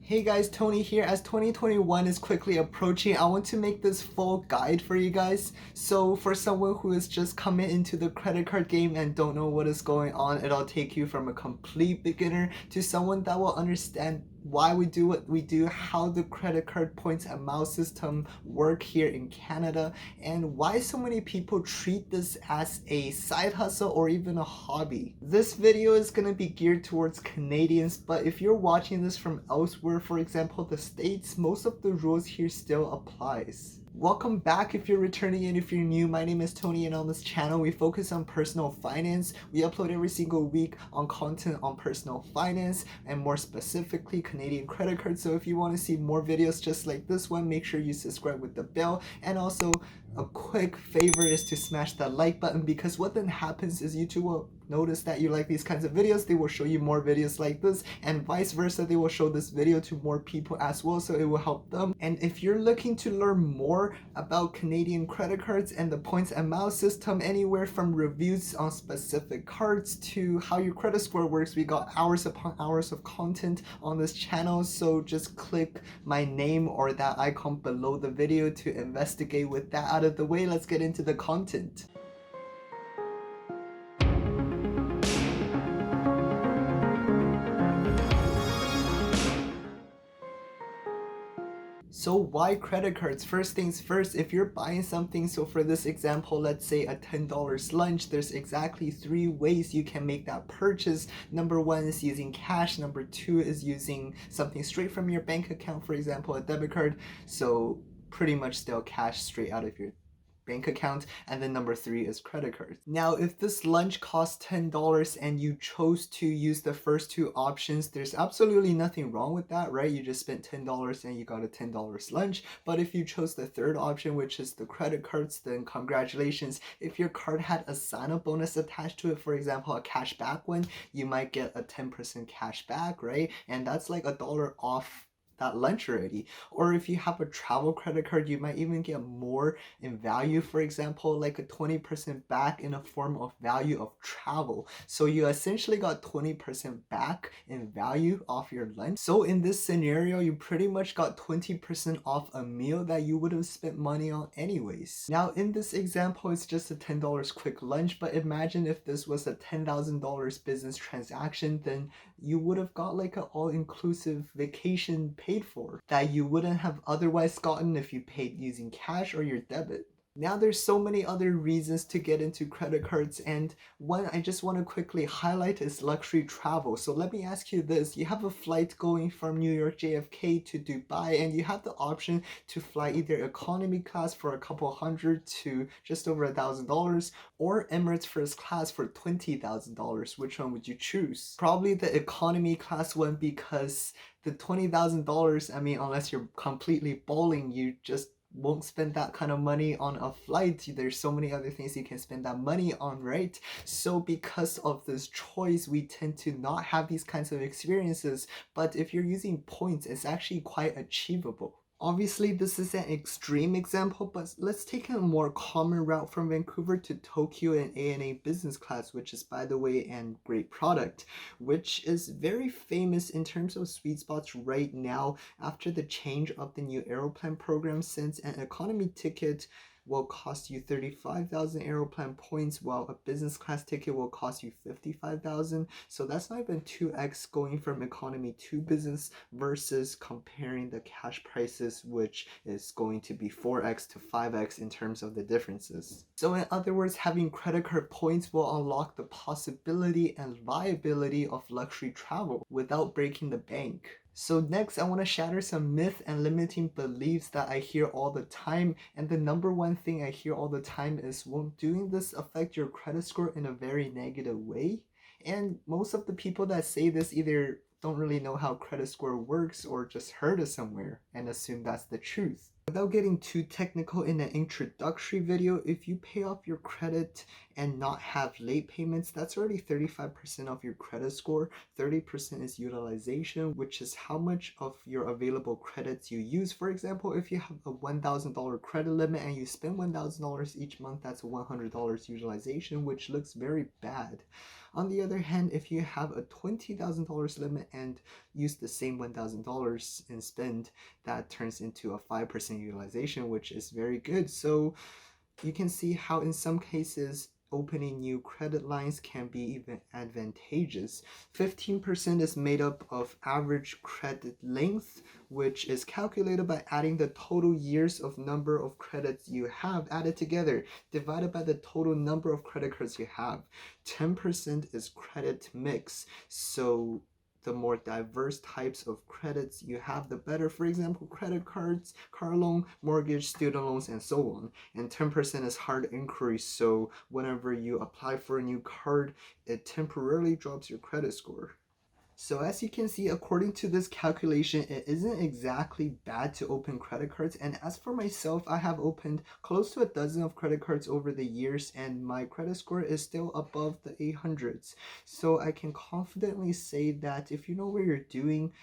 Hey guys, Tony here. As 2021 is quickly approaching, I want to make this full guide for you guys. So for someone who is just coming into the credit card game and don't know what is going on, it'll take you from a complete beginner to someone that will understand why we do what we do, how the credit card points and miles system work here in Canada, and why so many people treat this as a side hustle or even a hobby. This video is going to be geared towards Canadians, but if you're watching this from elsewhere, for example the States, most of the rules here still applies. Welcome back if you're returning and if you're new. My name is Tony and on this channel we focus on personal finance. We upload every single week on content on personal finance and more specifically Canadian credit cards. So if you want to see more videos just like this one, make sure you subscribe with the bell, and also a quick favor is to smash that like button, because what then happens is YouTube will notice that you like these kinds of videos. They will show you more videos like this, and vice versa, they will show this video to more people as well, so it will help them. And if you're looking to learn more about Canadian credit cards and the points and miles system, anywhere from reviews on specific cards to how your credit score works, we got hours upon hours of content on this channel. So just click my name or that icon below the video to investigate. With that out of the way, let's get into the content. So why credit cards? First things first, if you're buying something, so for this example, let's say a $10 lunch, there's exactly 3 ways you can make that purchase. Number 1 is using cash. Number 2 is using something straight from your bank account, for example, a debit card. So pretty much still cash straight out of your bank account. And then number 3 is credit cards. Now if this lunch costs $10 and you chose to use the first 2 options, there's absolutely nothing wrong with that, right? You just spent $10 and you got a $10 lunch. But if you chose the third option, which is the credit cards, then congratulations. If your card had a sign-up bonus attached to it, for example a cash back one, you might get a 10% cash back, right? And that's like $1 off that lunch already. Or if you have a travel credit card, you might even get more in value, for example like a 20% back in a form of value of travel. So you essentially got 20% back in value off your lunch. So in this scenario, you pretty much got 20% off a meal that you would have spent money on anyways. Now in this example, it's just a $10 quick lunch, but imagine if this was a $10,000 business transaction, then you would have got like an all-inclusive vacation paid for that you wouldn't have otherwise gotten if you paid using cash or your debit. Now there's so many other reasons to get into credit cards, and one I just want to quickly highlight is luxury travel. So let me ask you this: you have a flight going from New York JFK to Dubai, and you have the option to fly either economy class for a couple hundred to just over $1,000, or Emirates first class for $20,000. Which one would you choose? Probably the economy class one, because the $20,000, I mean, unless you're completely balling, you just won't spend that kind of money on a flight. There's so many other things you can spend that money on, right? So because of this choice, we tend to not have these kinds of experiences. But if you're using points, it's actually quite achievable. Obviously, this is an extreme example, but let's take a more common route from Vancouver to Tokyo in ANA business class, which is, by the way, a great product, which is very famous in terms of sweet spots right now after the change of the new Aeroplan program, since an economy ticket will cost you 35,000 Aeroplan points, while a business class ticket will cost you 55,000. So that's not even 2x going from economy to business, versus comparing the cash prices, which is going to be 4x to 5x in terms of the differences. So in other words, having credit card points will unlock the possibility and viability of luxury travel without breaking the bank. So next, I want to shatter some myth and limiting beliefs that I hear all the time. And the number one thing I hear all the time is, won't doing this affect your credit score in a very negative way? And most of the people that say this either don't really know how credit score works or just heard it somewhere and assume that's the truth. Without getting too technical in an introductory video, if you pay off your credit and not have late payments, that's already 35% of your credit score. 30% is utilization, which is how much of your available credits you use. For example, if you have a $1,000 credit limit and you spend $1,000 each month, that's $100 utilization, which looks very bad. On the other hand, if you have a $20,000 limit and use the same $1,000 and spend, that turns into a 5% utilization, which is very good. So you can see how in some cases opening new credit lines can be even advantageous. 15% is made up of average credit length, which is calculated by adding the total years of number of credits you have added together, divided by the total number of credit cards you have. 10% is credit mix. So the more diverse types of credits you have, the better. For example, credit cards, car loan, mortgage, student loans, and so on. And 10% is hard inquiry, so whenever you apply for a new card, it temporarily drops your credit score. So as you can see, according to this calculation, it isn't exactly bad to open credit cards. And as for myself, I have opened close to a dozen of credit cards over the years, and my credit score is still above the 800s. So I can confidently say that if you know what you're doing,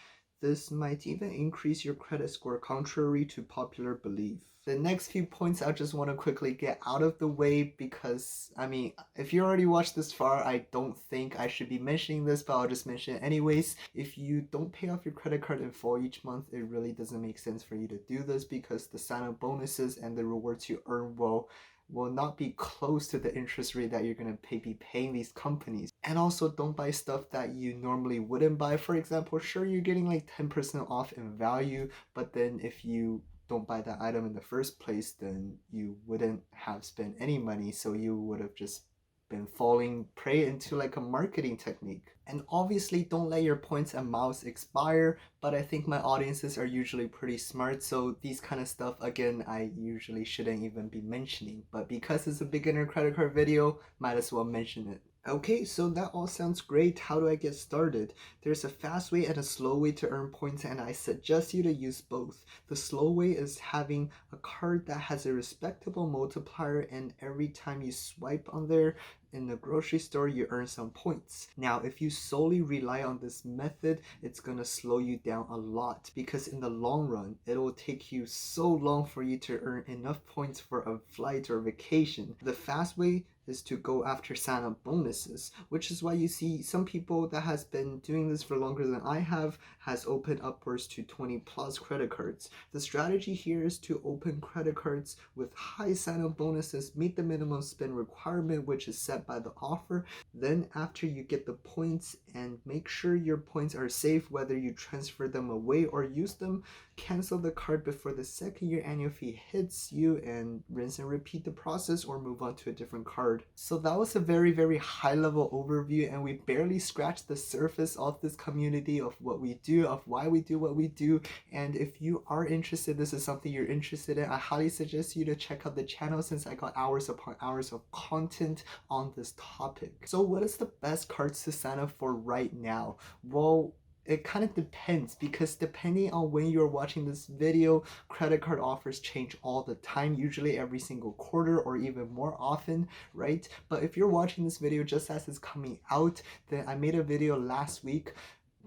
this might even increase your credit score, contrary to popular belief. The next few points I just want to quickly get out of the way because, I mean, if you already watched this far, I don't think I should be mentioning this, but I'll just mention it anyways. If you don't pay off your credit card in full each month, it really doesn't make sense for you to do this because the sign-up bonuses and the rewards you earn will not be close to the interest rate that you're going to be paying these companies. And also don't buy stuff that you normally wouldn't buy. For example, sure, you're getting like 10% off in value, but then if you don't buy that item in the first place, then you wouldn't have spent any money, so you would have just been falling prey into like a marketing technique. And obviously don't let your points and miles expire, but I think my audiences are usually pretty smart, so these kind of stuff, again, I usually shouldn't even be mentioning, but because it's a beginner credit card video, might as well mention it. Okay, so that all sounds great. How do I get started? There's a fast way and a slow way to earn points, and I suggest you to use both. The slow way is having a card that has a respectable multiplier, and every time you swipe on there in the grocery store, you earn some points. Now, if you solely rely on this method, it's gonna slow you down a lot because in the long run, it will take you so long for you to earn enough points for a flight or vacation. The fast way is to go after sign-up bonuses, which is why you see some people that has been doing this for longer than I have has opened upwards to 20 plus credit cards. The strategy here is to open credit cards with high sign-up bonuses, meet the minimum spend requirement, which is set by the offer. Then after you get the points and make sure your points are safe, whether you transfer them away or use them, cancel the card before the second year annual fee hits you and rinse and repeat the process or move on to a different card. So that was a very high level overview, and we barely scratched the surface of this community, of what we do, of why we do what we do. And if you are interested, this is something you're interested in, I highly suggest you to check out the channel since I got hours upon hours of content on this topic. So what is the best cards to sign up for right now? Well, it kind of depends because depending on when you're watching this video, credit card offers change all the time, usually every single quarter or even more often, right? But if you're watching this video just as it's coming out, then I made a video last week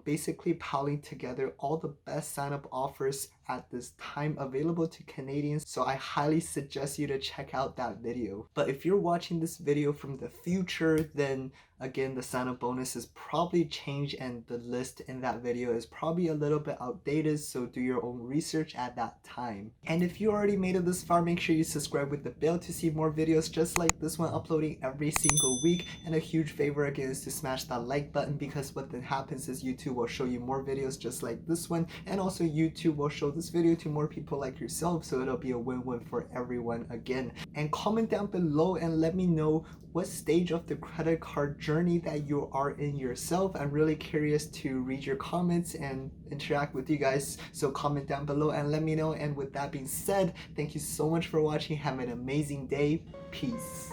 basically piling together all the best sign-up offers at this time available to Canadians, so I highly suggest you to check out that video. But if you're watching this video from the future, then again, the sign-up bonuses probably changed and the list in that video is probably a little bit outdated, so do your own research at that time. And if you already made it this far, make sure you subscribe with the bell to see more videos just like this one uploading every single week. And a huge favor again is to smash that like button, because what then happens is YouTube will show you more videos just like this one, and also YouTube will show this video to more people like yourself, so it'll be a win-win for everyone again. And comment down below and let me know what stage of the credit card journey that you are in yourself. I'm really curious to read your comments and interact with you guys, so comment down below and let me know. And with that being said, thank you so much for watching. Have an amazing day. Peace.